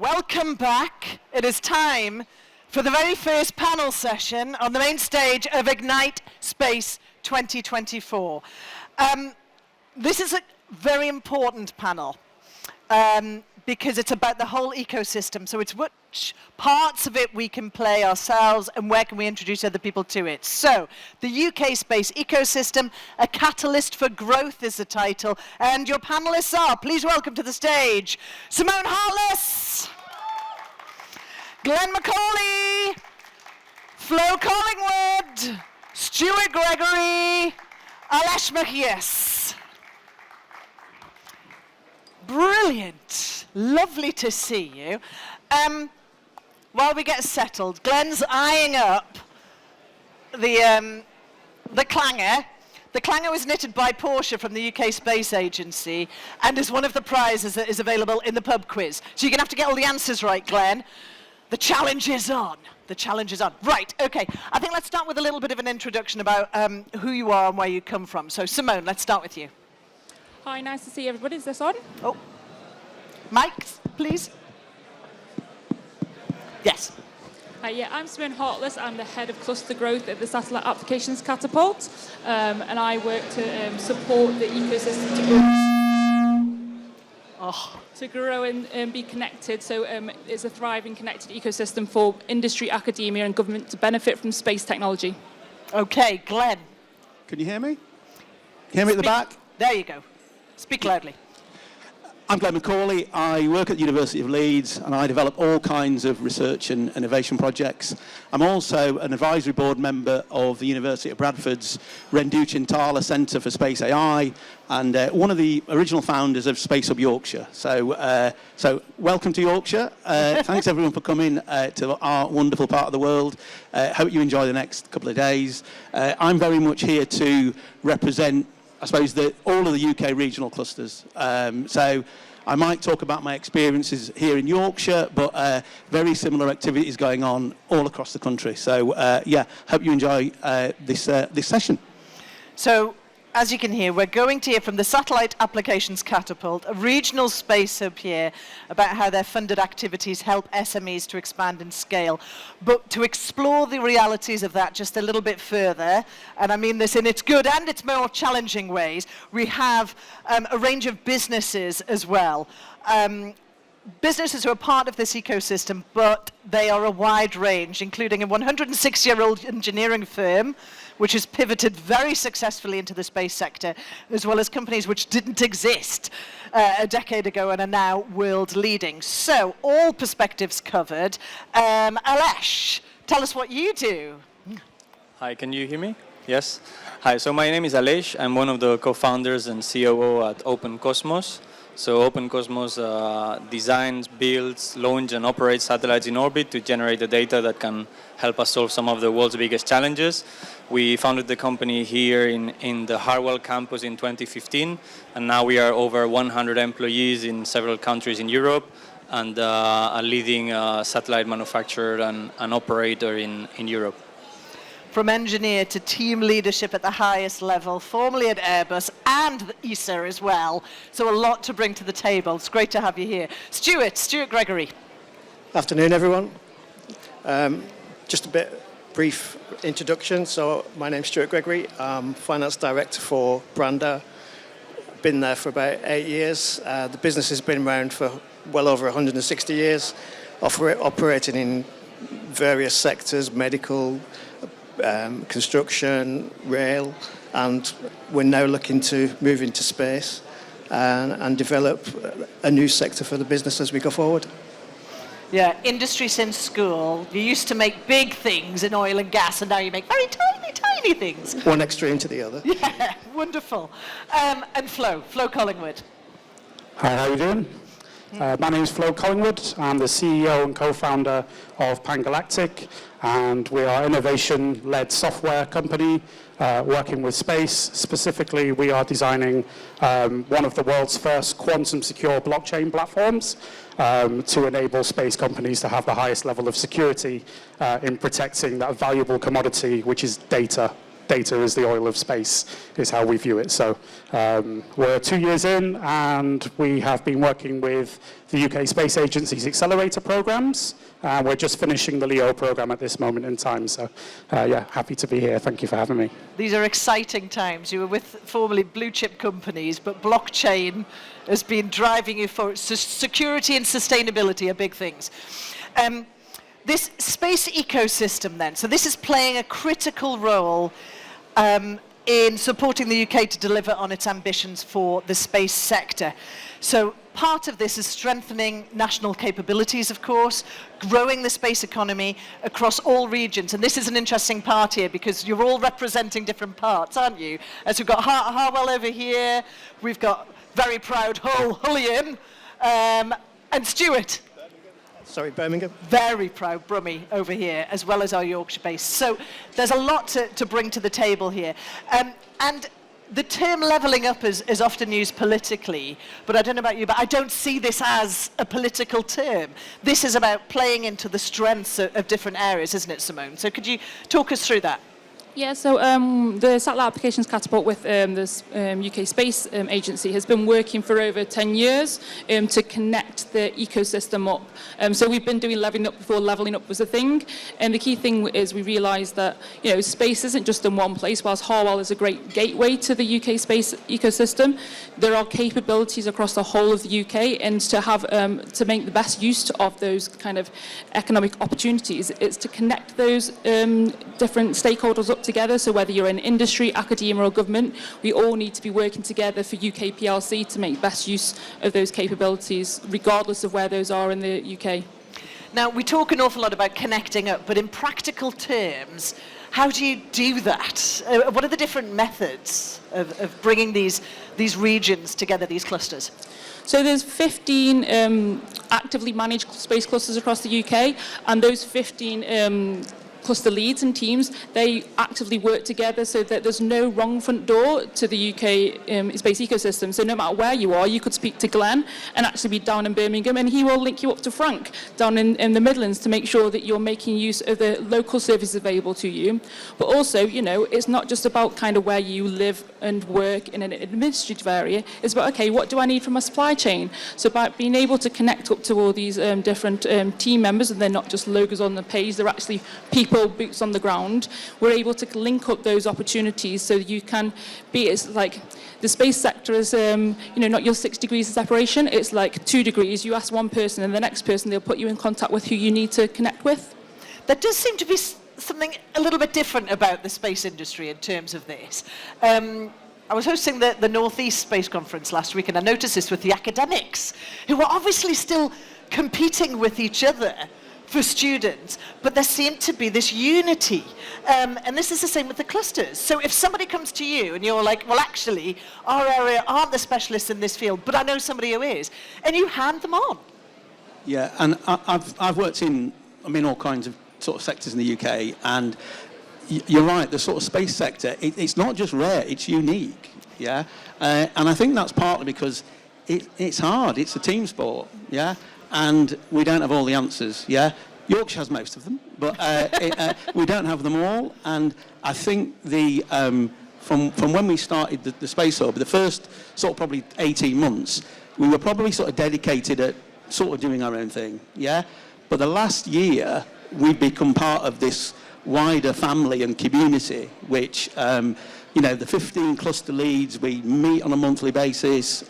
Welcome back. It is time for the very first panel session on the main stage of Ignite Space 2024. This is a very important panel because it's about the whole ecosystem. So it's which parts of it we can play ourselves and where can we introduce other people to it. So the UK space ecosystem, a catalyst for growth is the title. And your panelists are, please welcome to the stage, Simone Hartless, Glenn Macaulay, Flo Collingwood, Stuart Gregory, Alesh Machias. Brilliant. Lovely to see you. While we get settled, Glenn's eyeing up the clanger. The clanger was knitted by Portia from the UK Space Agency and is one of the prizes that is available in the pub quiz. So you're going to have to get all the answers right, Glenn. The challenge is on. The challenge is on. Right, okay. I think let's start with a little bit of an introduction about who you are and where you come from. So Simone, let's start with you. Hi, nice to see everybody. Is this on? Oh. Mics, please. Yes. Yeah, I'm Simone Hartless. I'm the head of cluster growth at the Satellite Applications Catapult, and I work to support the ecosystem to grow and be connected. So it's a thriving, connected ecosystem for industry, academia, and government to benefit from space technology. Okay, Glenn. Can you hear me? Hear me at the back? There you go. Speak loudly. I'm Glenn Macaulay. I work at the University of Leeds and I develop all kinds of research and innovation projects. I'm also an advisory board member of the University of Bradford's Rendu Chintala Centre for Space AI and one of the original founders of Space Hub Yorkshire. So welcome to Yorkshire. Thanks everyone for coming to our wonderful part of the world. Hope you enjoy the next couple of days. I'm very much here to represent I suppose all of the UK regional clusters. So I might talk about my experiences here in Yorkshire, but very similar activities going on all across the country. So yeah, hope you enjoy this session. So, as you can hear, we're going to hear from the Satellite Applications Catapult, a regional space hub here, about how their funded activities help SMEs to expand and scale. But to explore the realities of that just a little bit further, and I mean this in its good and its more challenging ways, we have a range of businesses as well. Businesses who are part of this ecosystem, but they are a wide range, including a 106-year-old engineering firm, which has pivoted very successfully into the space sector, as well as companies which didn't exist a decade ago and are now world leading. So, all perspectives covered. Alesh, tell us what you do. Hi, can you hear me? Yes. Hi, so my name is Alesh. I'm one of the co-founders and COO at Open Cosmos. So Open Cosmos designs, builds, launches and operates satellites in orbit to generate the data that can help us solve some of the world's biggest challenges. We founded the company here in the Harwell campus in 2015, and now we are over 100 employees in several countries in Europe and a leading satellite manufacturer and operator in Europe. From engineer to team leadership at the highest level, formerly at Airbus and ESA as well. So a lot to bring to the table. It's great to have you here. Stuart Gregory. Afternoon, everyone. Just a bit brief introduction. So my name's Stuart Gregory. I'm Finance Director for Branda. Been there for about 8 years. The business has been around for well over 160 years, operating in various sectors, medical, construction, rail, and we're now looking to move into space and develop a new sector for the business as we go forward. Yeah, industry since school. You used to make big things in oil and gas, and now you make very tiny, tiny things. One extreme to the other. Yeah, wonderful. And Flo Collingwood. Hi, how are you doing? My name is Flo Collingwood. I'm the CEO and co-founder of Pangalactic, and we are an innovation-led software company working with space. Specifically, we are designing one of the world's first quantum-secure blockchain platforms to enable space companies to have the highest level of security in protecting that valuable commodity, which is data data is the oil of space, is how we view it. So we're 2 years in, and we have been working with the UK Space Agency's accelerator programs. We're just finishing the LEO program at this moment in time. So yeah, happy to be here. Thank you for having me. These are exciting times. You were with formerly blue chip companies, but blockchain has been driving you forward. So security and sustainability are big things. This space ecosystem then, so this is playing a critical role in supporting the UK to deliver on its ambitions for the space sector. So part of this is strengthening national capabilities, of course, growing the space economy across all regions. And this is an interesting part here because you're all representing different parts, aren't you? As we've got Harwell over here, we've got very proud Hullion, and Stuart. Sorry, Birmingham. Very proud Brummie over here, as well as our Yorkshire base. So there's a lot to bring to the table here. And the term levelling up is often used politically, but I don't know about you, but I don't see this as a political term. This is about playing into the strengths of different areas, isn't it, Simone? So could you talk us through that? Yeah, so the Satellite Applications Catapult with this UK Space Agency has been working for over 10 years to connect the ecosystem up. So we've been doing levelling up before levelling up was a thing. And the key thing is we realised that, you know, space isn't just in one place. Whilst Harwell is a great gateway to the UK space ecosystem, there are capabilities across the whole of the UK, and to have to make the best use of those kind of economic opportunities, it's to connect those different stakeholders up together. So whether you're in industry, academia or government, we all need to be working together for UK PLC to make best use of those capabilities, regardless of where those are in the UK. Now, we talk an awful lot about connecting up, but in practical terms, how do you do that? What are the different methods of bringing these regions together, these clusters? So there's 15 actively managed space clusters across the UK, and those 15 cluster leads and teams, they actively work together so that there's no wrong front door to the UK space ecosystem. So no matter where you are, you could speak to Glenn and actually be down in Birmingham, and he will link you up to Frank down in the Midlands to make sure that you're making use of the local services available to you. But also, you know, it's not just about kind of where you live and work in an administrative area. It's about, okay, what do I need from my supply chain? So by being able to connect up to all these different team members, and they're not just logos on the page, they're actually people, boots on the ground, we're able to link up those opportunities so you can be, it's like the space sector is, you know, not your 6 degrees of separation, it's like 2 degrees. You ask one person and the next person, they'll put you in contact with who you need to connect with. There does seem to be something a little bit different about the space industry in terms of this. I was hosting the Northeast Space Conference last week, and I noticed this with the academics, who were obviously still competing with each other for students, but there seemed to be this unity. And this is the same with the clusters. So if somebody comes to you and you're like, well, actually, our area aren't the specialists in this field, but I know somebody who is, and you hand them on. Yeah, and I've worked in, all kinds of sort of sectors in the UK, and you're right, the sort of space sector, it's not just rare, it's unique, yeah? And I think that's partly because it's hard, it's a team sport, yeah? And we don't have all the answers, yeah? Yorkshire has most of them, but we don't have them all. And I think from when we started the Space Hub, the first sort of probably 18 months, we were probably sort of dedicated at sort of doing our own thing, yeah? But the last year, we've become part of this wider family and community, which, the 15 cluster leads, we meet on a monthly basis.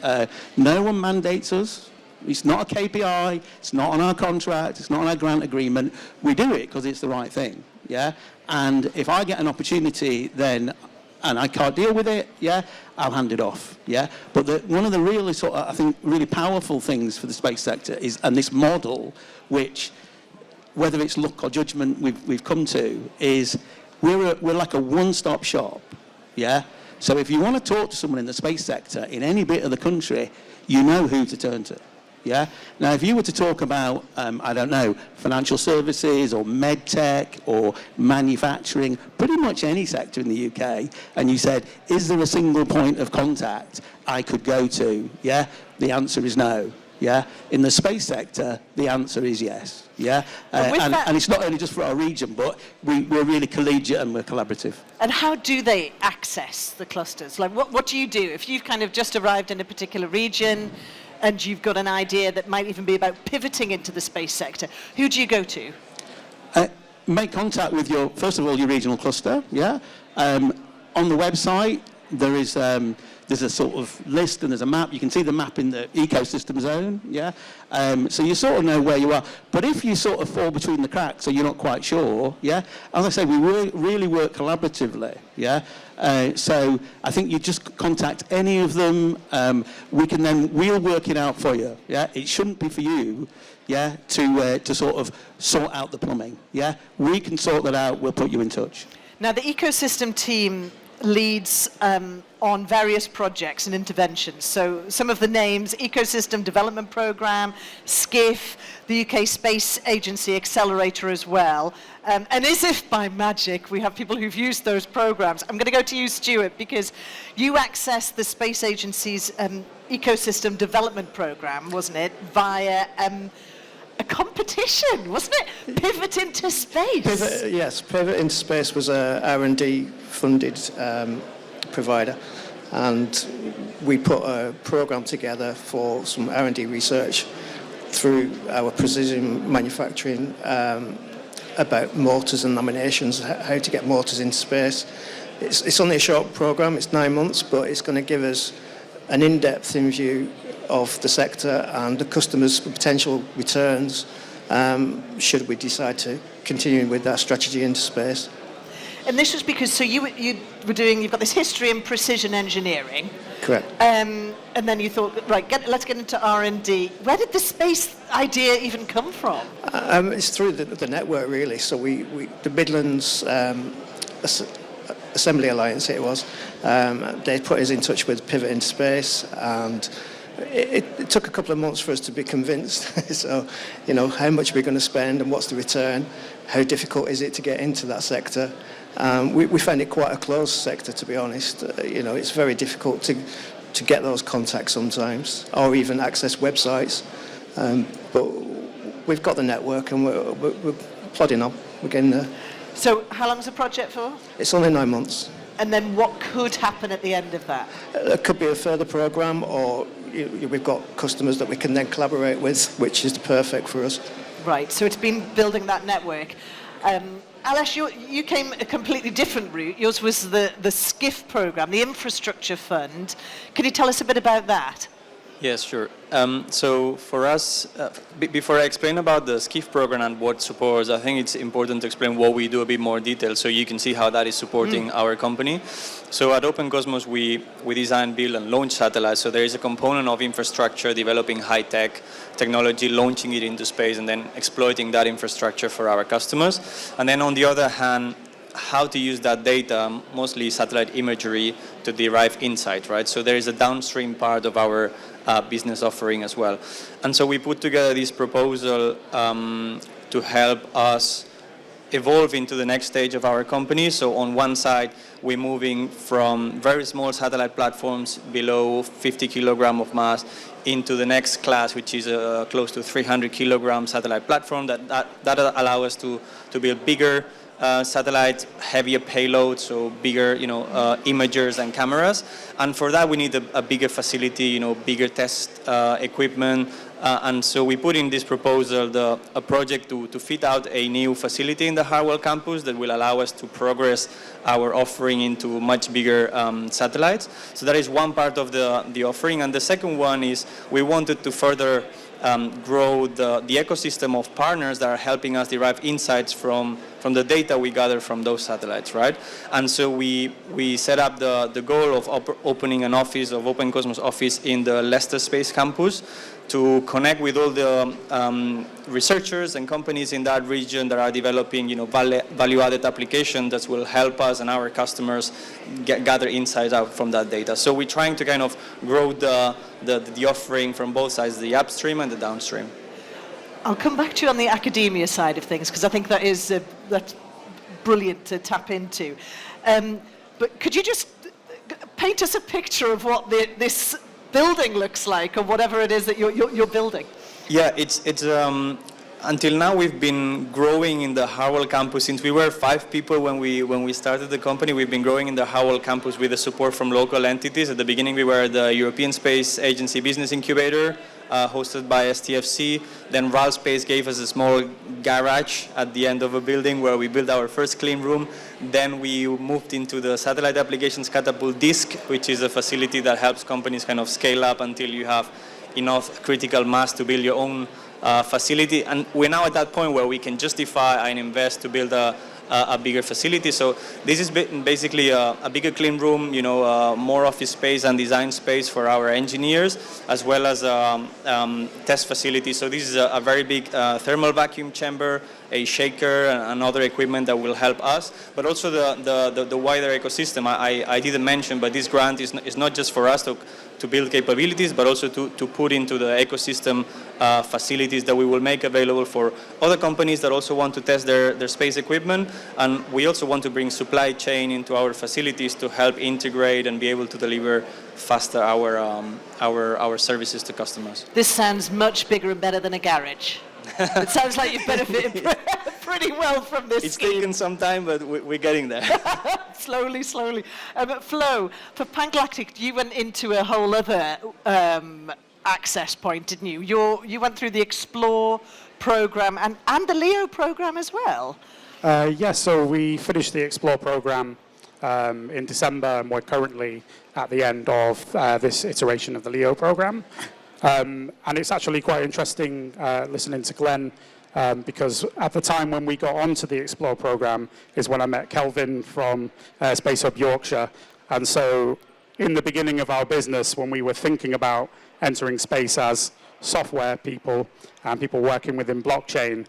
No one mandates us. It's not a KPI, it's not on our contract, it's not on our grant agreement. We do it because it's the right thing, yeah? And if I get an opportunity then, and I can't deal with it, yeah, I'll hand it off, yeah? But one of the really sort of, I think, really powerful things for the space sector is, and this model, which, whether it's luck or judgment we've come to, is we're like a one-stop shop, yeah? So if you want to talk to someone in the space sector in any bit of the country, you know who to turn to. Yeah. Now, if you were to talk about, financial services or med tech or manufacturing, pretty much any sector in the UK, and you said, is there a single point of contact I could go to? Yeah. The answer is no. Yeah, in the space sector, the answer is yes. Yeah, and it's not only just for our region, but we're really collegiate and we're collaborative. And how do they access the clusters? Like, what do you do if you've kind of just arrived in a particular region and you've got an idea that might even be about pivoting into the space sector? Who do you go to? Make contact with first of all, your regional cluster. Yeah, on the website there is. There's a sort of list and there's a map. You can see the map in the ecosystem zone, yeah? So you sort of know where you are. But if you sort of fall between the cracks or you're not quite sure, yeah? As I say, we really work collaboratively, yeah? So I think you just contact any of them. We'll work it out for you, yeah? It shouldn't be for you, yeah, to sort of sort out the plumbing, yeah? We can sort that out. We'll put you in touch. Now, the ecosystem team leads on various projects and interventions. So some of the names: Ecosystem Development Programme, SCIF, the UK Space Agency Accelerator as well. And as if by magic, we have people who've used those programs. I'm going to go to you, Stuart, because you accessed the Space Agency's Ecosystem Development Programme, wasn't it, via a competition, wasn't it? Pivot into Space. Yes, Pivot into Space was a R&D funded provider, and we put a program together for some R&D research through our precision manufacturing about motors and nominations, how to get motors into space. It's only a short program, it's 9 months, but it's going to give us an in-depth view of the sector and the customers' potential returns should we decide to continue with that strategy into space. And this was because, so you've got this history in precision engineering. Correct. And then you thought, right, let's get into R&D. Where did the space idea even come from? It's through the network, really. So the Midlands Assembly Alliance, it was, they put us in touch with Pivot into Space, and it took a couple of months for us to be convinced. So, how much we're going to spend and what's the return, how difficult is it to get into that sector. We find it quite a closed sector, to be honest. It's very difficult to get those contacts sometimes, or even access websites. But we've got the network and we're plodding on. We're getting there. So how long is the project for? It's only 9 months. And then what could happen at the end of that? There could be a further programme, or we've got customers that we can then collaborate with, which is perfect for us. Right, so it's been building that network. Alesh, you came a completely different route. Yours was the SCIF programme, the Infrastructure Fund. Can you tell us a bit about that? Yes, sure. So for us, before I explain about the SCIF program and what supports, I think it's important to explain what we do a bit more detail so you can see how that is supporting our company. So at Open Cosmos, we design, build, and launch satellites. So there is a component of infrastructure, developing high-tech technology, launching it into space, and then exploiting that infrastructure for our customers. And then on the other hand, how to use that data, mostly satellite imagery, to derive insight, right? So there is a downstream part of our business offering as well. And so we put together this proposal to help us evolve into the next stage of our company. So on one side, we're moving from very small satellite platforms below 50 kilogram of mass into the next class, which is close to 300 kilogram satellite platform that allow us to build bigger satellite, heavier payload, so bigger, imagers and cameras. And for that, we need a bigger facility, bigger test equipment. And so we put in this proposal a project to fit out a new facility in the Harwell campus that will allow us to progress our offering into much bigger satellites. So that is one part of the offering. And the second one is we wanted to further grow the ecosystem of partners that are helping us derive insights from the data we gather from those satellites, right? And so we set up the goal of opening an office, of Open Cosmos office in the Leicester Space Campus to connect with all the researchers and companies in that region that are developing, value-added applications that will help us and our customers gather insights out from that data. So we're trying to kind of grow the offering from both sides, the upstream and the downstream. I'll come back to you on the academia side of things, because I think that's brilliant to tap into. But could you just paint us a picture of what this building looks like, or whatever it is that you're building. Yeah, it's until now we've been growing in the Harwell campus. Since we were 5 people when we started the company, we've been growing in the Harwell campus with the support from local entities. At the beginning, we were the European Space Agency Business Incubator, hosted by STFC. Then RAL Space gave us a small garage at the end of a building where we built our first clean room. Then we moved into the Satellite Applications Catapult Disk, which is a facility that helps companies kind of scale up until you have enough critical mass to build your own facility. And we're now at that point where we can justify and invest to build a bigger facility. So this is basically a bigger clean room, more office space and design space for our engineers, as well as test facility. So this is a very big thermal vacuum chamber, a shaker, and other equipment that will help us, but also the wider ecosystem. I didn't mention, but this grant is not just for us to build capabilities, but also to put into the ecosystem facilities that we will make available for other companies that also want to test their space equipment. And we also want to bring supply chain into our facilities to help integrate and be able to deliver faster our services to customers. This sounds much bigger and better than a garage. It sounds like you've benefited pretty well from this It's scheme. taken some time, but we're getting there. Slowly. But Flo, for Pangalactic, you went into a whole other access point, didn't you? You went through the Explore program and the LEO program as well. Yes, so we finished the Explore program in December, and we're currently at the end of this iteration of the LEO program. And it's actually quite interesting listening to Glenn, because at the time when we got onto the Explore program is when I met Kelvin from Space Hub Yorkshire. And so in the beginning of our business, when we were thinking about entering space as software people and people working within blockchain,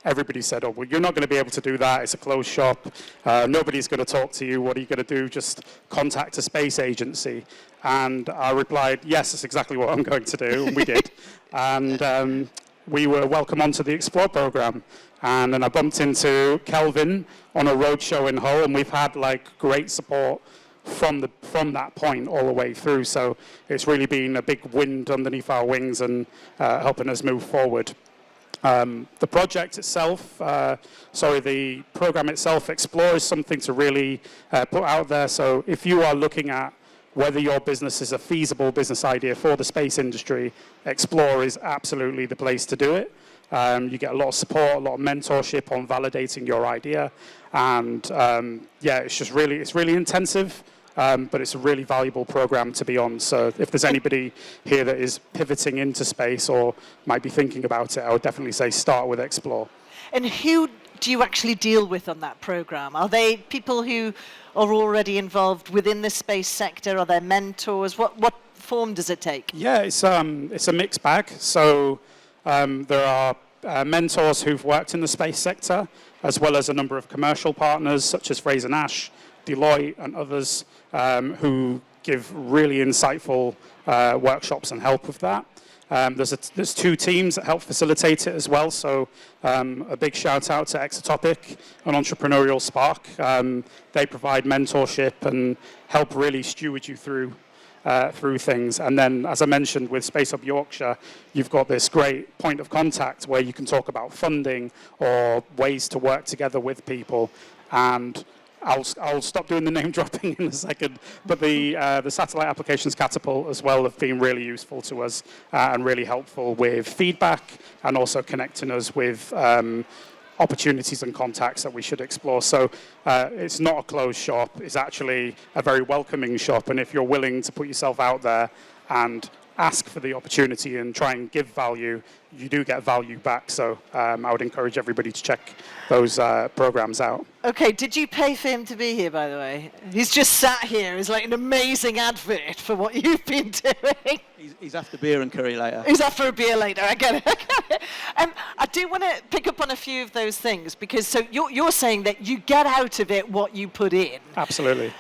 everybody said, oh, well, you're not going to be able to do that. It's a closed shop. Nobody's going to talk to you. What are you going to do? Just contact a space agency. And I replied, yes, that's exactly what I'm going to do. And we did. And we were welcome onto the Explore program. And then I bumped into Kelvin on a roadshow in Hull, and we've had great support from that point all the way through. So it's really been a big wind underneath our wings and helping us move forward. The project itself, the program itself, Explore, is something to really put out there. So if you are looking at whether your business is a feasible business idea for the space industry, Explore is absolutely the place to do it. You get a lot of support, a lot of mentorship on validating your idea. And it's really intensive. But it's a really valuable program to be on. So if there's anybody here that is pivoting into space or might be thinking about it, I would definitely say start with Explore. And who do you actually deal with on that program? Are they people who are already involved within the space sector? Are there mentors? What form does it take? Yeah, it's a mixed bag. So there are mentors who've worked in the space sector, as well as a number of commercial partners such as Fraser Nash, Deloitte, and others who give really insightful workshops and help with that. There's 2 teams that help facilitate it as well. So a big shout out to Exotopic and Entrepreneurial Spark. They provide mentorship and help really steward you through things. And then, as I mentioned, with Space Hub Yorkshire, you've got this great point of contact where you can talk about funding or ways to work together with people. And I'll stop doing the name dropping in a second, but the Satellite Applications Catapult as well have been really useful to us and really helpful with feedback and also connecting us with opportunities and contacts that we should explore. So it's not a closed shop. It's actually a very welcoming shop, and if you're willing to put yourself out there and ask for the opportunity and try and give value, you do get value back. So I would encourage everybody to check those programs out. Okay, did you pay for him to be here, by the way? He's just sat here. He's like an amazing advert for what you've been doing. He's after beer and curry later. He's after a beer later. I get it. I do want to pick up on a few of those things, because so you're saying that you get out of it what you put in. Absolutely.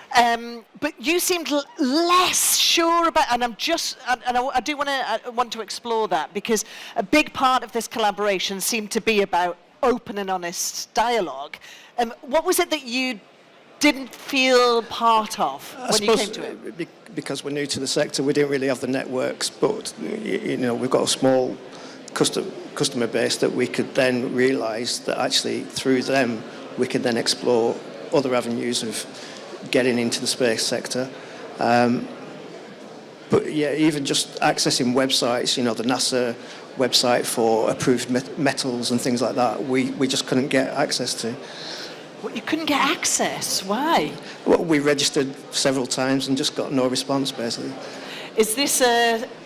But you seemed less sure about, and I do want to explore that, because a big part of this collaboration seemed to be about open and honest dialogue. What was it that you didn't feel part of I when you suppose came to it? because we're new to the sector, we didn't really have the networks, but we've got a small customer base that we could then realise that actually through them we could then explore other avenues of getting into the space sector. But yeah, even just accessing websites, the NASA website for approved metals and things like that, we just couldn't get access to. Well, you couldn't get access. Why? Well, we registered several times and just got no response, basically. Is this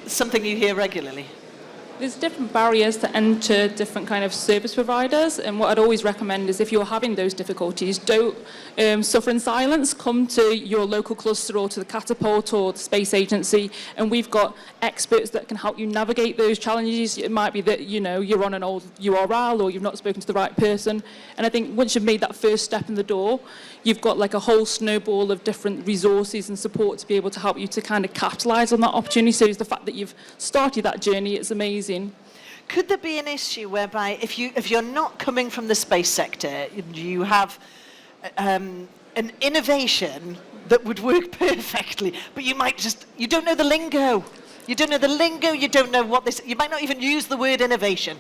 something you hear regularly? There's different barriers to enter different kind of service providers, and what I'd always recommend is if you're having those difficulties, don't suffer in silence. Come to your local cluster or to the Catapult or the Space Agency, and we've got experts that can help you navigate those challenges. It might be that you're on an old URL or you've not spoken to the right person, and I think once you've made that first step in the door, you've got like a whole snowball of different resources and support to be able to help you to kind of capitalise on that opportunity. So it's the fact that you've started that journey, it's amazing. Could there be an issue whereby if you're not coming from the space sector, you have an innovation that would work perfectly, but you don't know the lingo. You don't know the lingo, you don't know you might not even use the word innovation.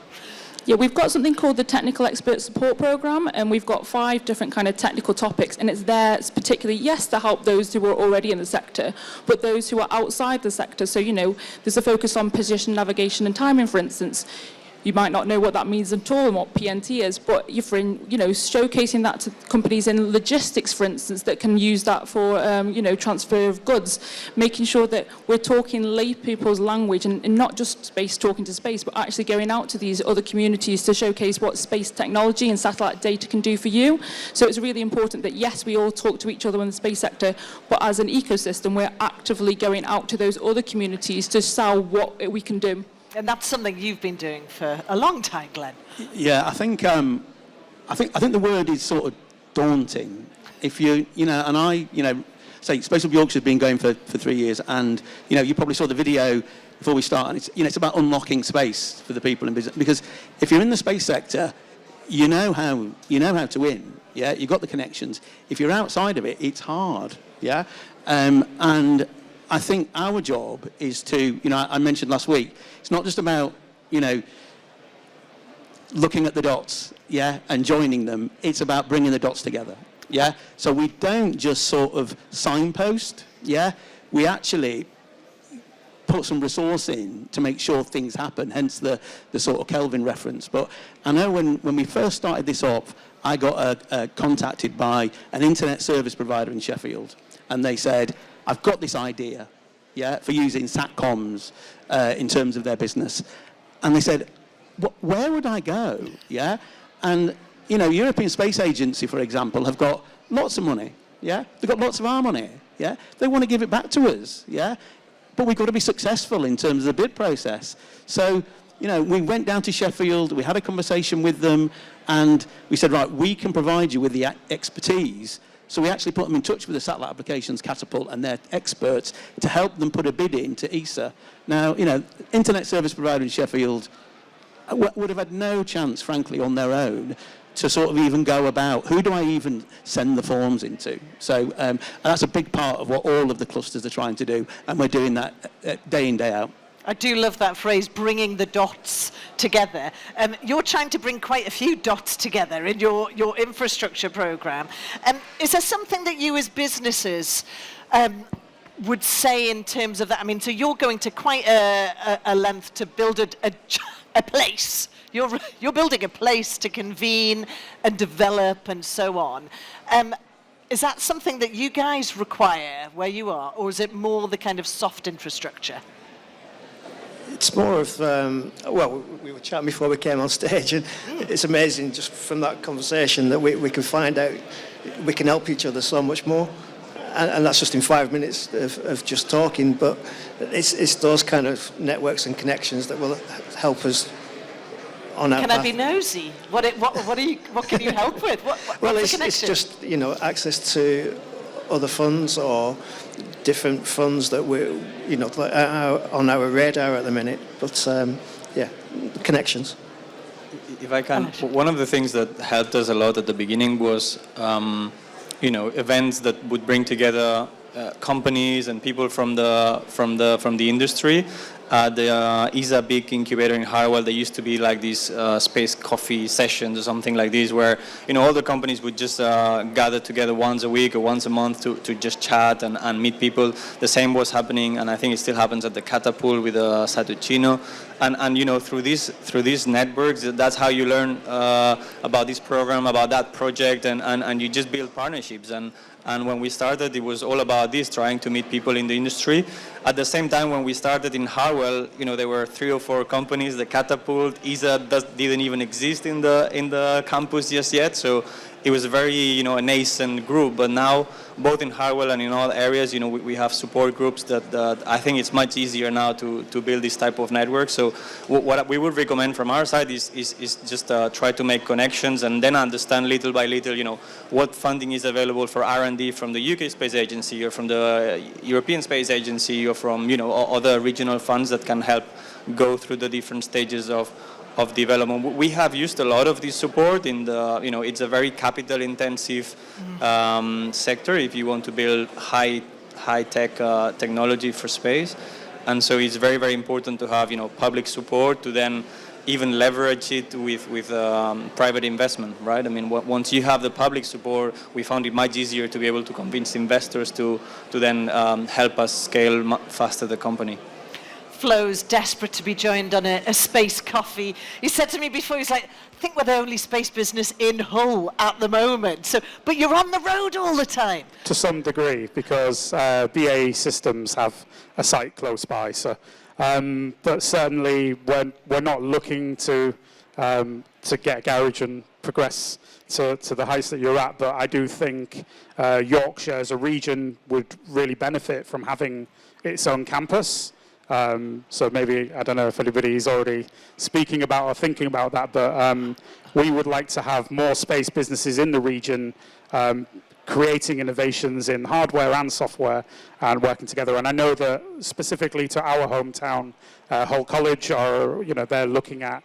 Yeah, we've got something called the Technical Expert Support Programme, and we've got 5 different kind of technical topics, and it's there particularly, yes, to help those who are already in the sector, but those who are outside the sector. So, there's a focus on position, navigation and timing, for instance. You might not know what that means at all and what PNT is, but you're showcasing that to companies in logistics, for instance, that can use that for, transfer of goods, making sure that we're talking lay people's language and not just space talking to space, but actually going out to these other communities to showcase what space technology and satellite data can do for you. So it's really important that, yes, we all talk to each other in the space sector, but as an ecosystem, we're actively going out to those other communities to sell what we can do. And that's something you've been doing for a long time, Glenn. Yeah, I think the word is sort of daunting. If and I, say Space Hub Yorkshire's been going for 3 years, and you probably saw the video before we start, and it's about unlocking space for the people in business. Because if you're in the space sector, you know how to win. Yeah, you've got the connections. If you're outside of it, it's hard. Yeah, and I think our job is to, I mentioned last week, it's not just about, looking at the dots, yeah, and joining them. It's about bringing the dots together, yeah. So we don't just sort of signpost, yeah. We actually put some resource in to make sure things happen, hence the sort of Kelvin reference. But I know when we first started this up, I got contacted by an internet service provider in Sheffield, and they said, I've got this idea, yeah, for using SATCOMs in terms of their business. And they said, where would I go, yeah? And, European Space Agency, for example, have got lots of money, yeah? They've got lots of our money, yeah? They want to give it back to us, yeah? But we've got to be successful in terms of the bid process. So, we went down to Sheffield, we had a conversation with them, and we said, right, we can provide you with the expertise. So we actually put them in touch with the Satellite Applications Catapult and their experts to help them put a bid in to ESA. Now, internet service provider in Sheffield would have had no chance, frankly, on their own to sort of even go about, who do I even send the forms into? So and that's a big part of what all of the clusters are trying to do, and we're doing that day in, day out. I do love that phrase, bringing the dots together. You're trying to bring quite a few dots together in your infrastructure programme. Is there something that you as businesses would say in terms of that? I mean, so you're going to quite a length to build a place. You're building a place to convene and develop and so on. Is that something that you guys require where you are, or is it more the kind of soft infrastructure? It's more of, we were chatting before we came on stage, and it's amazing just from that conversation that we can find out we can help each other so much more. And that's just in 5 minutes of just talking, but it's those kind of networks and connections that will help us on our path. Can I be nosy? What can you help with? Well, it's just, access to other funds or different funds that we're, on our radar at the minute. But, connections. If I can, one of the things that helped us a lot at the beginning was, events that would bring together companies and people from the industry. The ESA big incubator in Harwell, there used to be like these space coffee sessions or something like this, where all the companies would just gather together once a week or once a month to just chat and meet people. The same was happening, and I think it still happens at the Catapult with Satuccino. And through these networks, that's how you learn about this program, about that project, and you just build partnerships. And when we started, it was all about this, trying to meet people in the industry. At the same time, when we started in Harwell, there were 3 or 4 companies. The Catapult, ESA didn't even exist in the campus just yet. So it was a very, a nascent group. But now, both in Harwell and in all areas, we have support groups that I think it's much easier now to build this type of network. So what we would recommend from our side is just try to make connections and then understand little by little, what funding is available for R&D from the UK Space Agency or from the European Space Agency or from, other regional funds that can help go through the different stages of development. We have used a lot of this support in the, it's a very capital intensive sector if you want to build high tech technology for space. And so it's very, very important to have, public support to then even leverage it with private investment, right? I mean, once you have the public support, we found it much easier to be able to convince investors to then help us scale faster the company. Flo's desperate to be joined on a space coffee. He said to me before, he's like, I think we're the only space business in Hull at the moment. So, but you're on the road all the time. To some degree, because BAE Systems have a site close by. So, but certainly we're not looking to get a garage and progress to the heights that you're at. But I do think Yorkshire as a region would really benefit from having its own campus. So maybe, I don't know if anybody's already speaking about or thinking about that, but we would like to have more space businesses in the region creating innovations in hardware and software and working together. And I know that specifically to our hometown, Hull College, they're looking at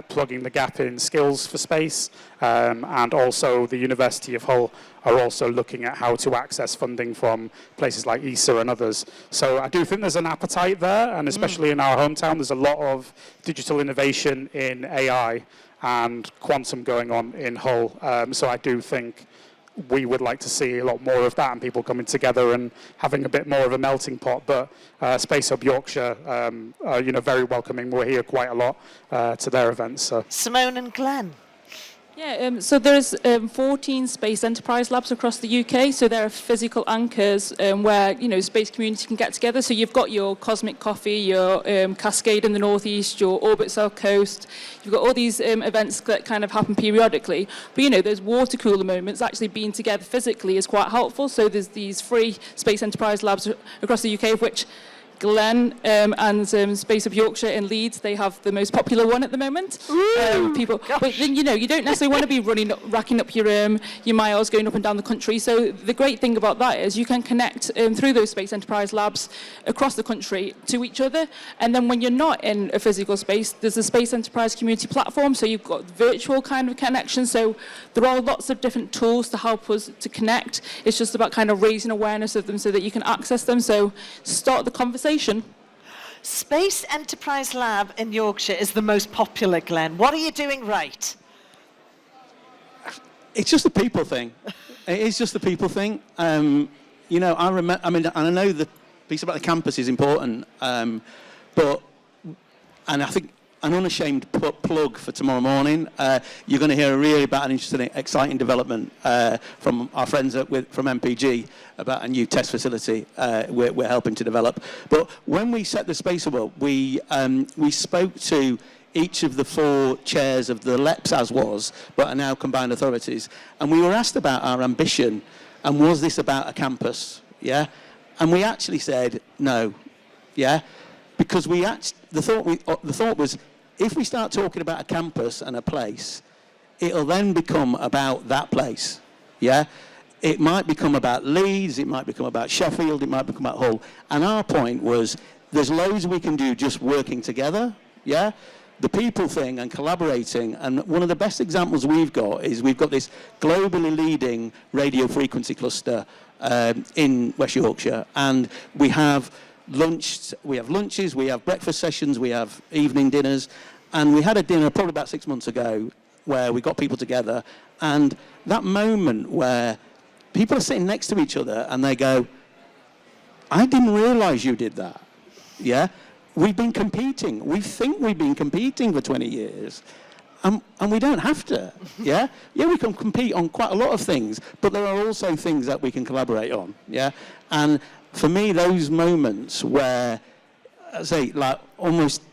plugging the gap in skills for space, and also the University of Hull are also looking at how to access funding from places like ESA and others. So I do think there's an appetite there, and especially in our hometown, there's a lot of digital innovation in AI and quantum going on in Hull. So I do think we would like to see a lot more of that and people coming together and having a bit more of a melting pot. But Space Hub Yorkshire are, very welcoming. We're here quite a lot to their events. So. Simone and Glenn. Yeah, so there's 14 space enterprise labs across the UK. So there are physical anchors where, space community can get together. So you've got your Cosmic Coffee, your Cascade in the Northeast, your Orbit South Coast. You've got all these events that kind of happen periodically. But, those water cooler moments, actually being together physically is quite helpful. So there's these free space enterprise labs across the UK, of which Glen and Space Hub Yorkshire in Leeds, they have the most popular one at the moment. People, but then, you don't necessarily want to be racking up your miles going up and down the country. So the great thing about that is you can connect through those Space Enterprise labs across the country to each other. And then when you're not in a physical space, there's a Space Enterprise community platform. So you've got virtual kind of connection. So there are lots of different tools to help us to connect. It's just about kind of raising awareness of them so that you can access them. So start the conversation. Space Enterprise Lab in Yorkshire is the most popular, Glenn. What are you doing right? It's just a people thing. It is just a people thing. I remember. And I know the piece about the campus is important, and I think an unashamed plug for tomorrow morning. You're going to hear really about an interesting, exciting development from our friends from MPG about a new test facility we're helping to develop. But when we set the Space Hub up, we spoke to each of the 4 chairs of the LEPs as was, but are now combined authorities. And we were asked about our ambition, and was this about a campus? Yeah? And we actually said no. Yeah? Because the thought was, if we start talking about a campus and a place, it'll then become about that place. Yeah? It might become about Leeds, it might become about Sheffield, it might become about Hull. And our point was, there's loads we can do just working together. Yeah? the people thing and collaborating, and one of the best examples we've got is we've got this globally leading radio frequency cluster in West Yorkshire, and we have lunches, we have breakfast sessions, we have evening dinners, and we had a dinner probably about 6 months ago where we got people together, and that moment where people are sitting next to each other and they go, I didn't realise you did that. Yeah? We've been competing. We think we've been competing for 20 years. And we don't have to. Yeah? Yeah, we can compete on quite a lot of things, but there are also things that we can collaborate on. Yeah? And for me, those moments where, I say, like almost,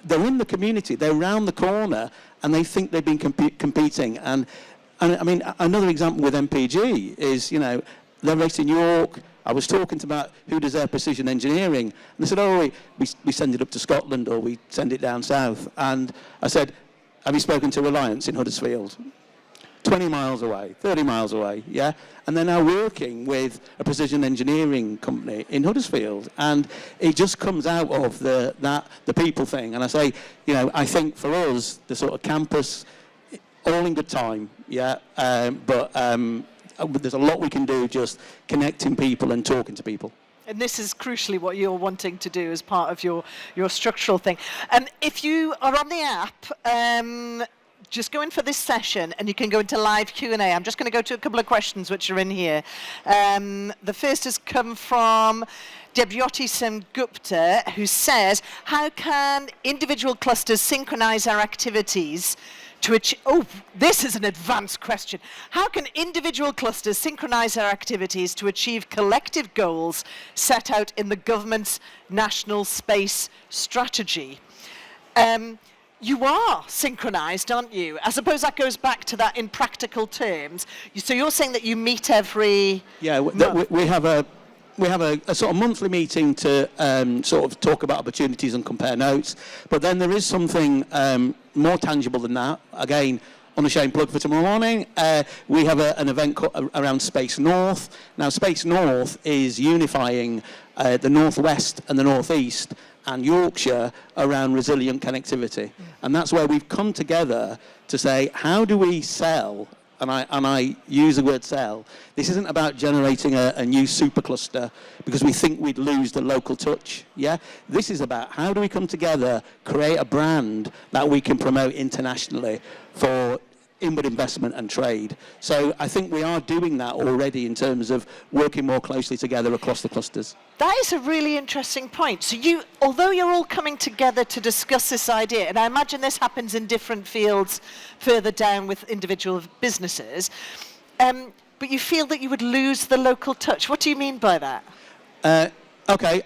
they're in the community, they're around the corner, and they think they've been competing. And I mean, another example with MPG is, you know, they're based in York. I was talking about who does their precision engineering. And they said, oh, we send it up to Scotland or we send it down south. And I said, have you spoken to Reliance in Huddersfield? 20 miles away, 30 miles away, yeah? And they're now working with a precision engineering company in Huddersfield. And it just comes out of the people thing. And I say, you know, I think for us, the sort of campus, all in good time, yeah? But there's a lot we can do just connecting people and talking to people. And this is crucially what you're wanting to do as part of your structural thing. And if you are on the app, just go in for this session and you can go into live Q&A. I'm just going to go to a couple of questions which are in here. The first has come from Debyoti Sengupta, who says, how can individual clusters synchronize our activities to achieve... Oh, this is an advanced question. How can individual clusters synchronize our activities to achieve collective goals set out in the government's National Space Strategy? You are synchronized, aren't you? I suppose that goes back to that in practical terms. So you're saying that you meet every... Yeah, we have a sort of monthly meeting to sort of talk about opportunities and compare notes. But then there is something more tangible than that. Again, unashamed plug for tomorrow morning. We have an event around Space North. Now, Space North is unifying the Northwest and the Northeast and Yorkshire around resilient connectivity. And that's where we've come together to say, how do we sell? And I use the word sell. This isn't about generating a new supercluster because we think we'd lose the local touch. Yeah, this is about how do we come together, create a brand that we can promote internationally for inward investment and trade. So I think we are doing that already in terms of working more closely together across the clusters. That is a really interesting point. So although you're all coming together to discuss this idea, and I imagine this happens in different fields further down with individual businesses, but you feel that you would lose the local touch. What do you mean by that? Okay,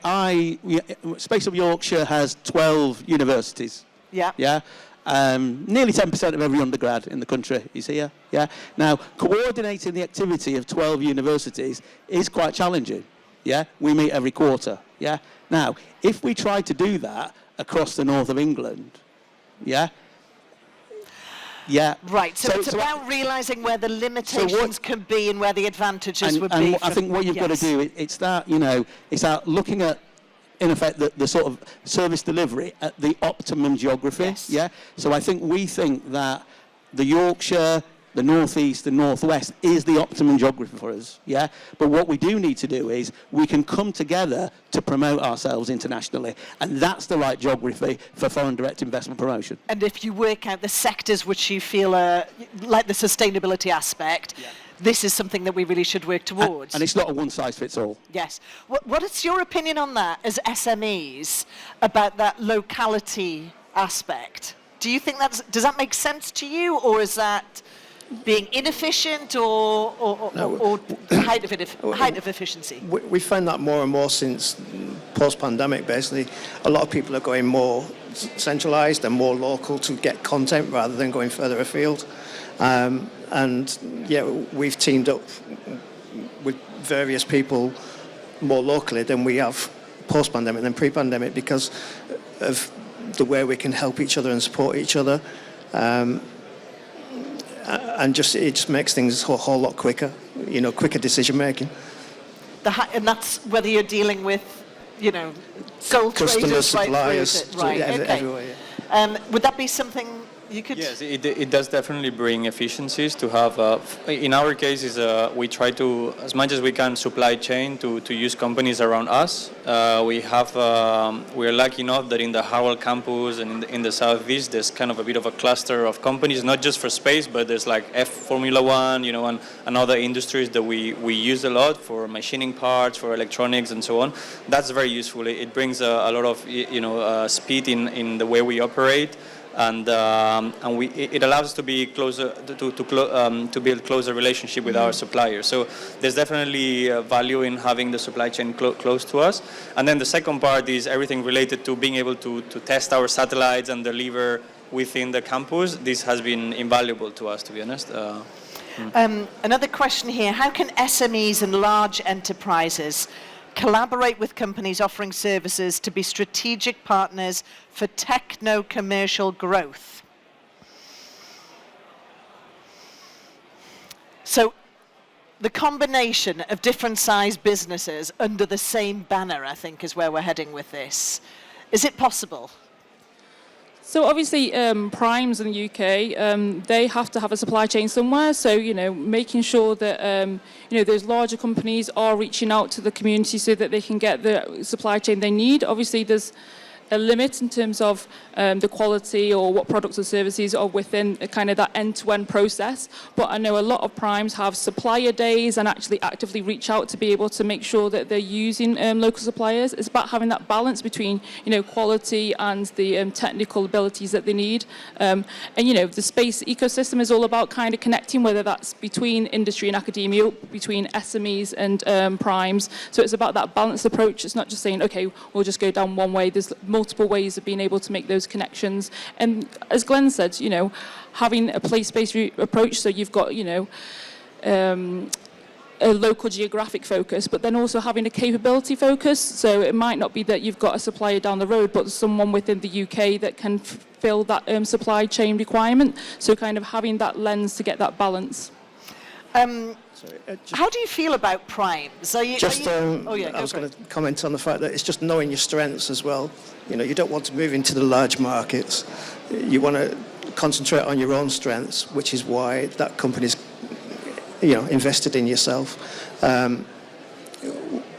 Space of Yorkshire has 12 universities. Yeah. Yeah. Nearly 10% of every undergrad in the country is here. Yeah. Now, coordinating the activity of 12 universities is quite challenging. Yeah. We meet every quarter. Yeah. Now, if we try to do that across the north of England, yeah. Yeah. Right. So it's about realising where the limitations can be and where the advantages would be. I think what you've got to do, it's that, you know, it's that looking at, in effect, the sort of service delivery at the optimum geography. Yes. Yeah. So I think we think that the Yorkshire, the Northeast, the Northwest is the optimum geography for us. Yeah. But what we do need to do is we can come together to promote ourselves internationally, and that's the right geography for foreign direct investment promotion. And if you work out the sectors which you feel are like the sustainability aspect. Yeah. This is something that we really should work towards. And it's not a one-size-fits-all. Yes. What is your opinion on that as SMEs about that locality aspect? Do you think does that make sense to you, or is that being inefficient or height of efficiency? We find that more and more since post-pandemic, basically. A lot of people are going more centralised and more local to get content rather than going further afield. And yeah, we've teamed up with various people more locally than we have post-pandemic than pre-pandemic because of the way we can help each other and support each other. And it just makes things a whole lot quicker, you know, quicker decision making. And that's whether you're dealing with, you know, sole customers, traders, suppliers, right, okay. everywhere. Yeah. Would that be something you could... Yes, it does definitely bring efficiencies to have, in our case, we try to, as much as we can, supply chain to use companies around us. We're lucky enough that in the Harwell campus and in the Southeast, there's kind of a bit of a cluster of companies, not just for space, but there's like Formula One, and other industries that we use a lot for machining parts, for electronics, and so on. That's very useful. It brings a lot of, speed in the way we operate. And it allows us to be closer to build closer relationship with our suppliers. So there's definitely value in having the supply chain close to us. And then the second part is everything related to being able to test our satellites and deliver within the campus. This has been invaluable to us, to be honest. Another question here: how can SMEs and large enterprises collaborate with companies offering services to be strategic partners for techno-commercial growth? So the combination of different sized businesses under the same banner, I think, is where we're heading with this. Is it possible? So obviously, primes in the UK, they have to have a supply chain somewhere. So, making sure that, those larger companies are reaching out to the community so that they can get the supply chain they need. Obviously, there's a limit in terms of the quality or what products or services are within kind of that end-to-end process. But I know a lot of primes have supplier days and actually actively reach out to be able to make sure that they're using local suppliers. It's about having that balance between, quality and the technical abilities that they need. And, the space ecosystem is all about kind of connecting, whether that's between industry and academia, between SMEs and primes. So it's about that balanced approach. It's not just saying, okay, we'll just go down one way. There's multiple ways of being able to make those connections. And as Glenn said, having a place-based approach, so you've got, a local geographic focus, but then also having a capability focus. So it might not be that you've got a supplier down the road, but someone within the UK that can fill that supply chain requirement. So kind of having that lens to get that balance. How do you feel about primes? I was going to comment on the fact that it's just knowing your strengths as well. You don't want to move into the large markets. You want to concentrate on your own strengths, which is why that company's, invested in yourself.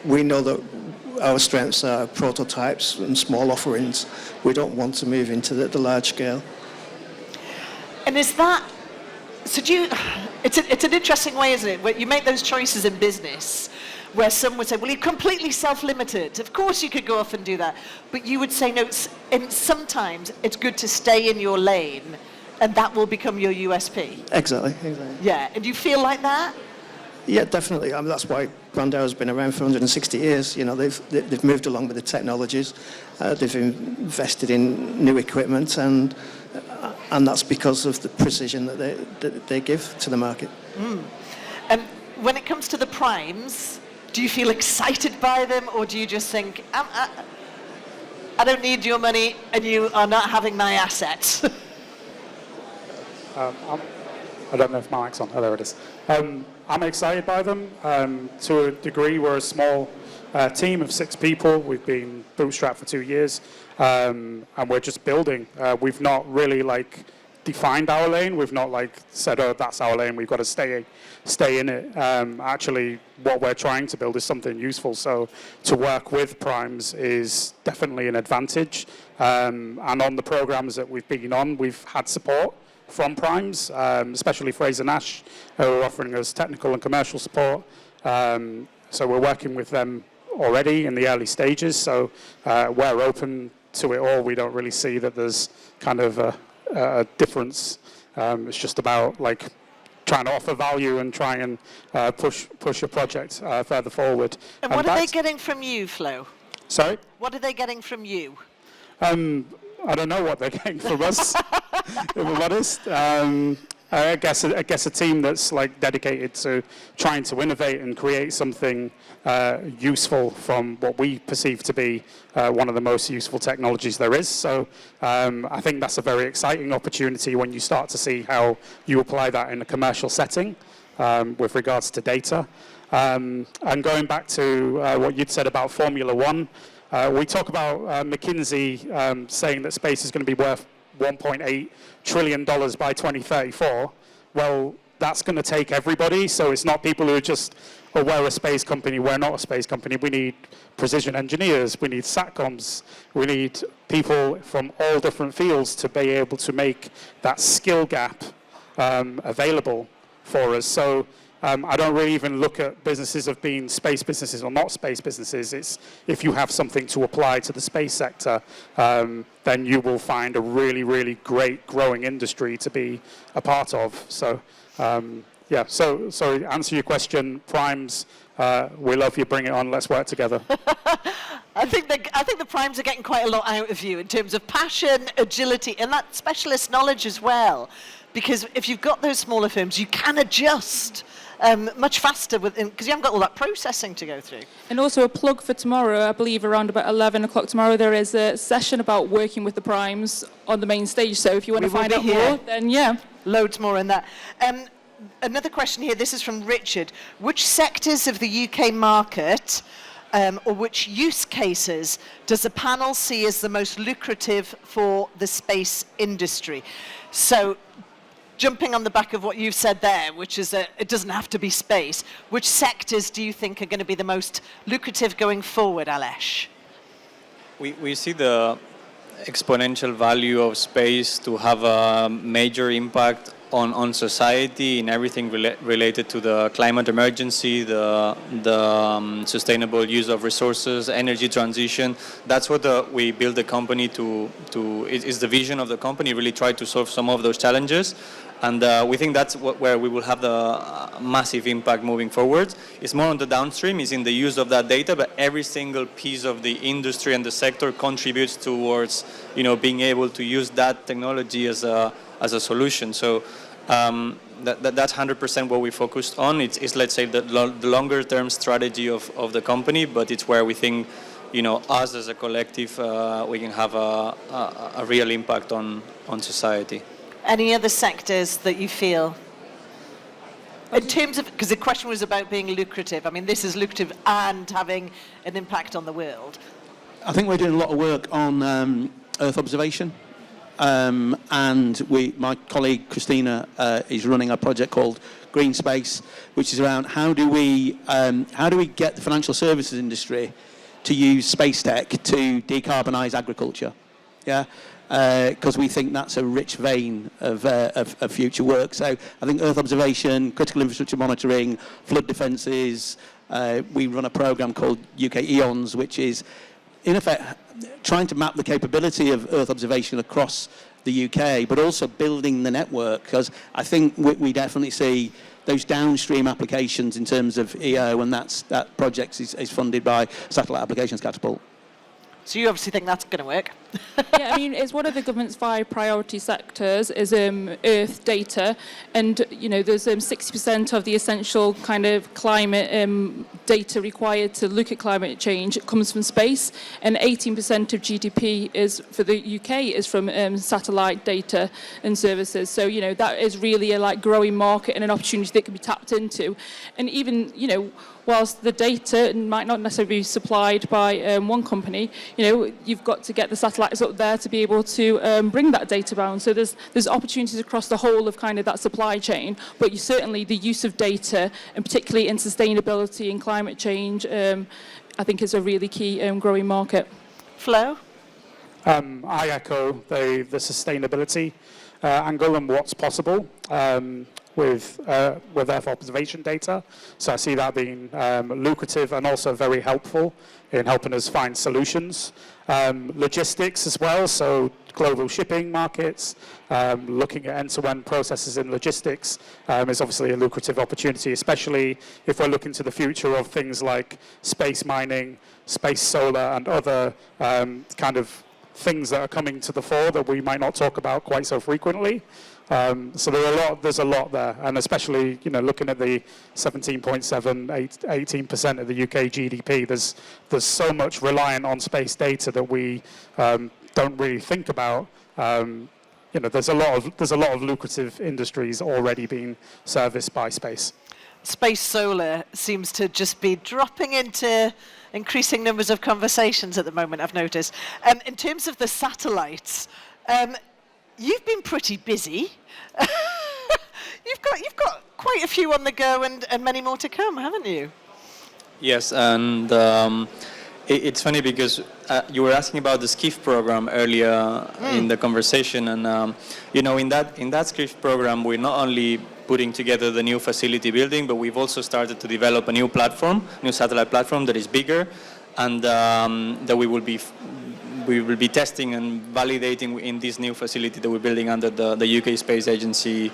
We know that our strengths are prototypes and small offerings. We don't want to move into the large scale. And is that... So it's an interesting way, isn't it, where you make those choices in business, where some would say, well, you're completely self-limited. Of course you could go off and do that. But you would say, no, and sometimes it's good to stay in your lane, and that will become your USP. Exactly. Yeah, and do you feel like that? Yeah, definitely. I mean, that's why Brandao has been around for 160 years. They've moved along with the technologies. They've invested in new equipment, and that's because of the precision that they give to the market. And when it comes to the primes, do you feel excited by them, or do you just think, I don't need your money and you are not having my assets? I don't know if my mic's on. Oh, there it is. I'm excited by them. To a degree, we're a small team of 6 people. We've been bootstrapped for 2 years, and we're just building. We've not really defined our lane. We've not said, oh, that's our lane. We've got to stay in it. Actually, what we're trying to build is something useful. So to work with primes is definitely an advantage. And on the programs that we've been on, we've had support from primes, especially Fraser Nash, who are offering us technical and commercial support. So we're working with them already in the early stages. So we're open to it all. We don't really see that there's kind of a difference. It's just about trying to offer value and try and push a project further forward. And what are they getting from you, Flo? Sorry? What are they getting from you? I don't know what they're getting from us, if I'm honest. I guess a team that's dedicated to trying to innovate and create something useful from what we perceive to be one of the most useful technologies there is. So I think that's a very exciting opportunity when you start to see how you apply that in a commercial setting with regards to data. And going back to what you'd said about Formula One, we talk about McKinsey saying that space is going to be worth $1.8 trillion by 2034, well, that's going to take everybody. So it's not people who are just, oh, we're a space company, we're not a space company. We need precision engineers, we need SATCOMs, we need people from all different fields to be able to make that skill gap available for us. So I don't really even look at businesses of being space businesses or not space businesses. It's if you have something to apply to the space sector, then you will find a really, really great growing industry to be a part of. So yeah, so sorry, answer your question, primes, we love you, bring it on, let's work together. I think the primes are getting quite a lot out of you in terms of passion, agility, and that specialist knowledge as well. Because if you've got those smaller firms, you can adjust much faster because you haven't got all that processing to go through. And also a plug for tomorrow, I believe around about 11 o'clock tomorrow, there is a session about working with the primes on the main stage. So if you want to find out more, then yeah. Loads more in that. Another question here, this is from Richard. Which sectors of the UK market or which use cases does the panel see as the most lucrative for the space industry? So jumping on the back of what you've said there, which is that it doesn't have to be space, which sectors do you think are going to be the most lucrative going forward, Alesh? We see the exponential value of space to have a major impact on society in everything related to the climate emergency, the sustainable use of resources, energy transition. That's what we build the company to is the vision of the company, really try to solve some of those challenges. And we think that's where we will have the massive impact moving forward. It's more on the downstream, is in the use of that data, but every single piece of the industry and the sector contributes towards, being able to use that technology as a solution. So that's 100% what we focused on. It's let's say, the longer term strategy of the company, but it's where we think, us as a collective, we can have a real impact on society. Any other sectors that you feel? In terms of, because the question was about being lucrative. I mean, this is lucrative and having an impact on the world. I think we're doing a lot of work on Earth observation. And my colleague Christina is running a project called Green Space, which is around how do we get the financial services industry to use space tech to decarbonise agriculture, yeah, because we think that's a rich vein of future work. So I think Earth observation, critical infrastructure monitoring, flood defences. We run a programme called UK EONS, which is in effect trying to map the capability of Earth observation across the UK, but also building the network, because I think we definitely see those downstream applications in terms of EO, and that project is funded by Satellite Applications Catapult. So you obviously think that's going to work. Yeah, I mean, it's one of the government's 5 priority sectors is Earth data, and there's 60% of the essential kind of climate data required to look at climate change comes from space, and 18% of GDP is for the UK is from satellite data and services. So that is really a growing market and an opportunity that can be tapped into, and even whilst the data might not necessarily be supplied by one company, you've got to get the satellites up there to be able to bring that data down. So there's opportunities across the whole of kind of that supply chain, but certainly the use of data, and particularly in sustainability and climate change, I think is a really key growing market. Flo? I echo the sustainability angle and what's possible. With Earth observation data. So I see that being lucrative and also very helpful in helping us find solutions. Logistics as well, so global shipping markets, looking at end-to-end processes in logistics is obviously a lucrative opportunity, especially if we're looking to the future of things like space mining, space solar, and other kind of things that are coming to the fore that we might not talk about quite so frequently. So there's a lot there, and especially looking at the 18% of the UK GDP, there's so much reliant on space data that we don't really think about. There's a lot of lucrative industries already being serviced by space. Space solar seems to just be dropping into increasing numbers of conversations at the moment, I've noticed. In terms of the satellites, you've been pretty busy. You've got quite a few on the go and many more to come, haven't you? Yes, and it's funny because you were asking about the SCIF program earlier in the conversation, and you know, in that SCIF program, we're not only putting together the new facility building, but we've also started to develop a new platform, new satellite platform that is bigger, and that we will be testing and validating in this new facility that we're building under the UK Space Agency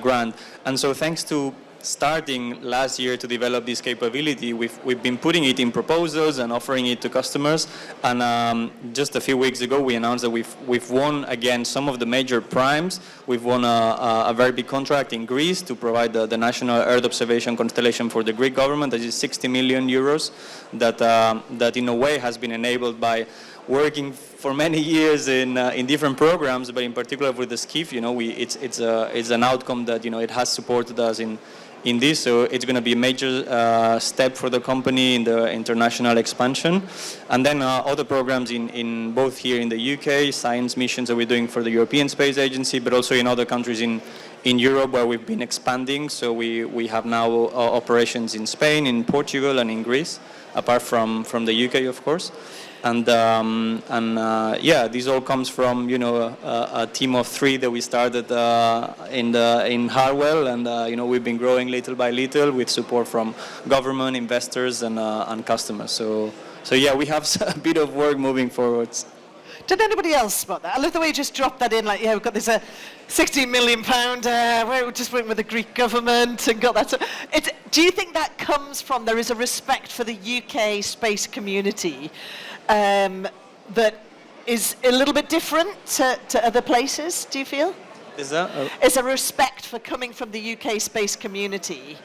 grant. And so thanks to starting last year to develop this capability, we've been putting it in proposals and offering it to customers. And just a few weeks ago, we announced that we've won again some of the major primes. We've won a very big contract in Greece to provide the National Earth Observation Constellation for the Greek government. That is 60 million euros that in a way has been enabled by working for many years in different programs, but in particular with the SCIF, you know, it's an outcome that, you know, it has supported us in this. So it's going to be a major step for the company in the international expansion. And then other programs in both here in the UK, science missions that we're doing for the European Space Agency, but also in other countries in Europe where we've been expanding. So we have now operations in Spain, in Portugal, and in Greece, apart from the UK, of course. And yeah, this all comes from, you know, a team of 3 that we started in Harwell, and you know, we've been growing little by little with support from government, investors, and customers. So yeah, we have a bit of work moving forwards. Did anybody else spot that? I love the way you just dropped that in, like, yeah, we've got this £16 million, we're just working with the Greek government and got that. So do you think that comes from, there is a respect for the UK space community that is a little bit different to other places, do you feel? Is that? Is there respect for coming from the UK space community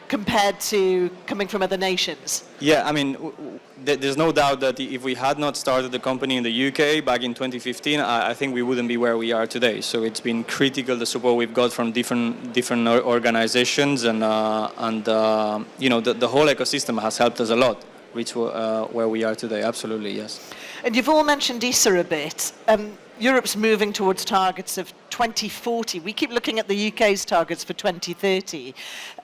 compared to coming from other nations? Yeah, I mean, there's no doubt that if we had not started the company in the UK back in 2015, I think we wouldn't be where we are today. So it's been critical, the support we've got from different organizations, and you know, the whole ecosystem has helped us a lot reach where we are today. Absolutely, yes. And you've all mentioned ESA a bit. Europe's moving towards targets of 2040. We keep looking at the UK's targets for 2030.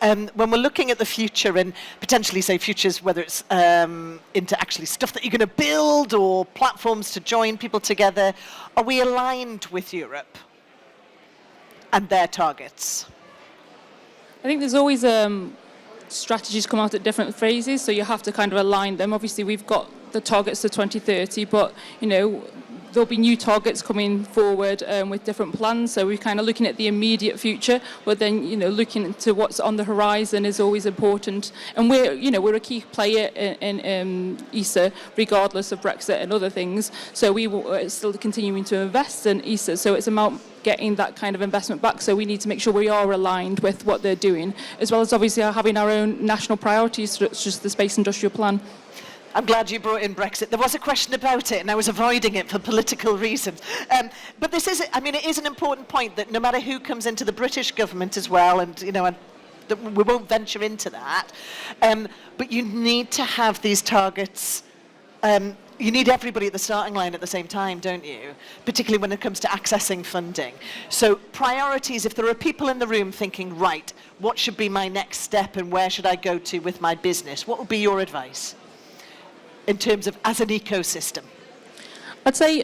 When we're looking at the future and potentially say futures, whether it's into actually stuff that you're going to build or platforms to join people together, are we aligned with Europe and their targets? I think there's always strategies come out at different phases, so you have to kind of align them. Obviously, we've got the targets to 2030, but, you know, there'll be new targets coming forward with different plans. So we're kind of looking at the immediate future, but then, you know, looking into what's on the horizon is always important. And we're a key player in ESA, regardless of Brexit and other things. So we will still continuing to invest in ESA. So it's about getting that kind of investment back. So we need to make sure we are aligned with what they're doing, as well as obviously having our own national priorities, such as the Space Industrial Plan. I'm glad you brought in Brexit. There was a question about it, and I was avoiding it for political reasons. But this is, I mean, it is an important point that no matter who comes into the British government as well, and, you know, we won't venture into that, but you need to have these targets. You need everybody at the starting line at the same time, don't you? Particularly when it comes to accessing funding. So priorities, if there are people in the room thinking, right, what should be my next step and where should I go to with my business? What would be your advice in terms of as an ecosystem? I'd say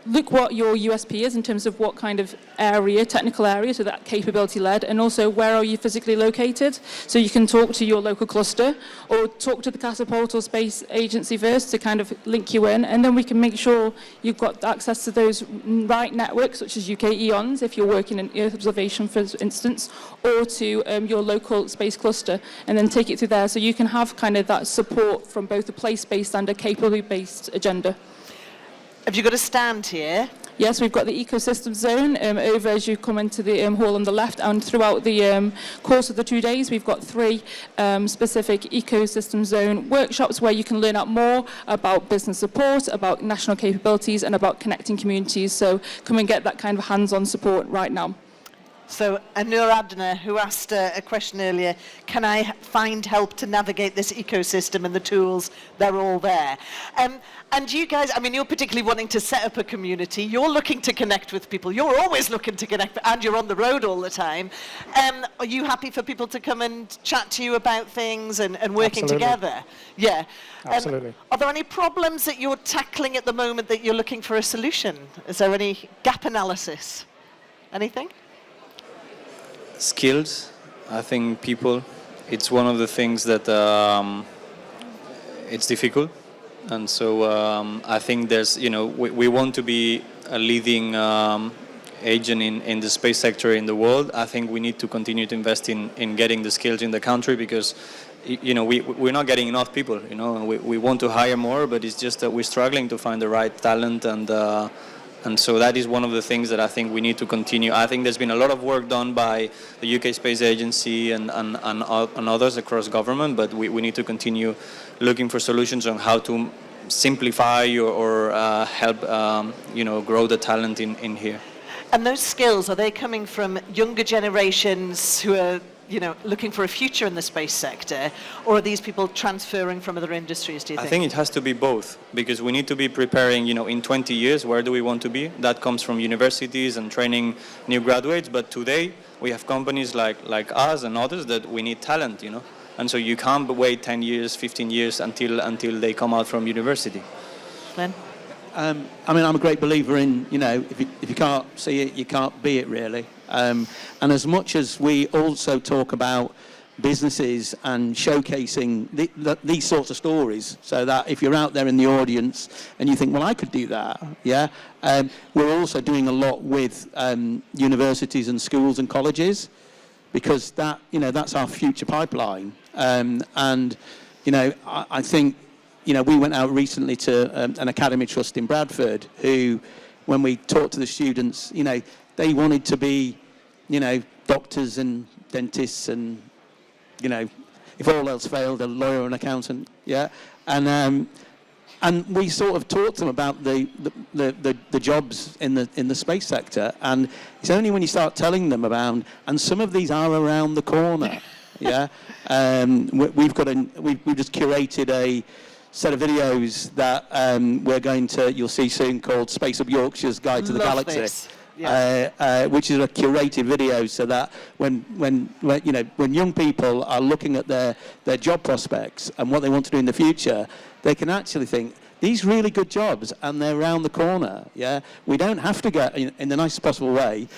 look what your USP is in terms of what kind of area, technical area, so that capability-led, and also where are you physically located. So you can talk to your local cluster or talk to the Catapult or Space Agency first to kind of link you in, and then we can make sure you've got access to those right networks, such as UK EONs, if you're working in Earth observation, for instance, or to your local space cluster, and then take it through there. So you can have kind of that support from both a place-based and a capability-based agenda. Have you got a stand here? Yes, we've got the ecosystem zone over as you come into the hall on the left, and throughout the course of the 2 days we've got 3 specific ecosystem zone workshops where you can learn out more about business support, about national capabilities, and about connecting communities. So come and get that kind of hands-on support right now. So Anur Adna, who asked a question earlier, can I find help to navigate this ecosystem and the tools? They're all there. And you guys, I mean, you're particularly wanting to set up a community. You're looking to connect with people. You're always looking to connect, and you're on the road all the time. Are you happy for people to come and chat to you about things and working Absolutely. together? Yeah. Absolutely. Are there any problems that you're tackling at the moment that you're looking for a solution? Is there any gap analysis? Anything? Skills, I think people, it's one of the things that it's difficult. And so I think there's, we want to be a leading agent in the space sector in the world. I think we need to continue to invest in getting the skills in the country because, we're not getting enough people, we want to hire more, but it's just that we're struggling to find the right talent and so that is one of the things that I think we need to continue. I think there's been a lot of work done by the UK Space Agency and others across government, but we need to continue looking for solutions on how to simplify or help, grow the talent in here. And those skills, are they coming from younger generations who are, looking for a future in the space sector, or are these people transferring from other industries, do you think? I think it has to be both, because we need to be preparing, in 20 years, where do we want to be? That comes from universities and training new graduates, but today we have companies like us and others that we need talent, and so you can't wait 10 years, 15 years until they come out from university. Glenn? I mean, I'm a great believer in, if you can't see it, you can't be it, really. And as much as we also talk about businesses and showcasing these sorts of stories, so that if you're out there in the audience and you think, well, I could do that, we're also doing a lot with universities and schools and colleges, because that's our future pipeline. I think, we went out recently to an academy trust in Bradford who, when we talked to the students, they wanted to be, doctors and dentists and, if all else failed, a lawyer and accountant, and we sort of talked to them about the jobs in the space sector, and it's only when you start telling them about, and some of these are around the corner, we've just curated a set of videos that you'll see soon, called Space Up Yorkshire's Guide to the Galaxy. This. Yes. Which is a curated video, so that when young people are looking at their job prospects and what they want to do in the future, they can actually think, these really good jobs, and they're around the corner. We don't have to go in the nicest possible way.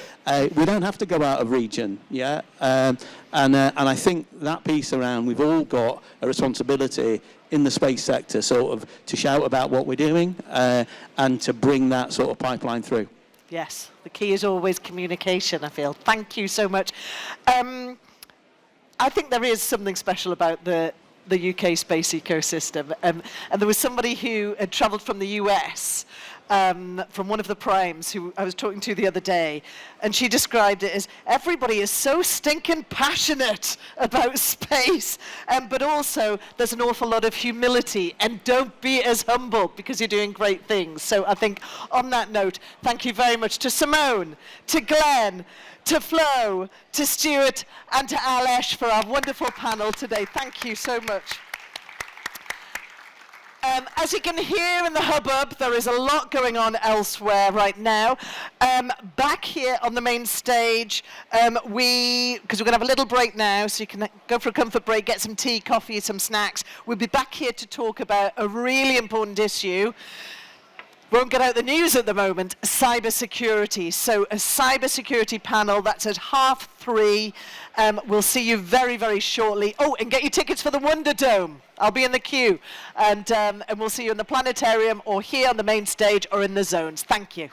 We don't have to go out of region. And I think that piece around, we've all got a responsibility in the space sector, sort of, to shout about what we're doing and to bring that sort of pipeline through. Yes, the key is always communication, I feel. Thank you so much. I think there is something special about the UK space ecosystem. And there was somebody who had travelled from the US, from one of the primes, who I was talking to the other day, and she described it as, everybody is so stinking passionate about space, but also there's an awful lot of humility, and don't be as humble because you're doing great things. So I think on that note, thank you very much to Simone, to Glenn, to Flo, to Stuart, and to Alesh for our wonderful panel today. Thank you so much. As you can hear in the hubbub, there is a lot going on elsewhere right now. Back here on the main stage, because we're going to have a little break now, so you can go for a comfort break, get some tea, coffee, some snacks. We'll be back here to talk about a really important issue. Won't get out the news at the moment, cybersecurity. So a cybersecurity panel, that's at 3:30. We'll see you very, very shortly. Oh, and get your tickets for the Wonder Dome. I'll be in the queue. And we'll see you in the planetarium or here on the main stage or in the zones. Thank you.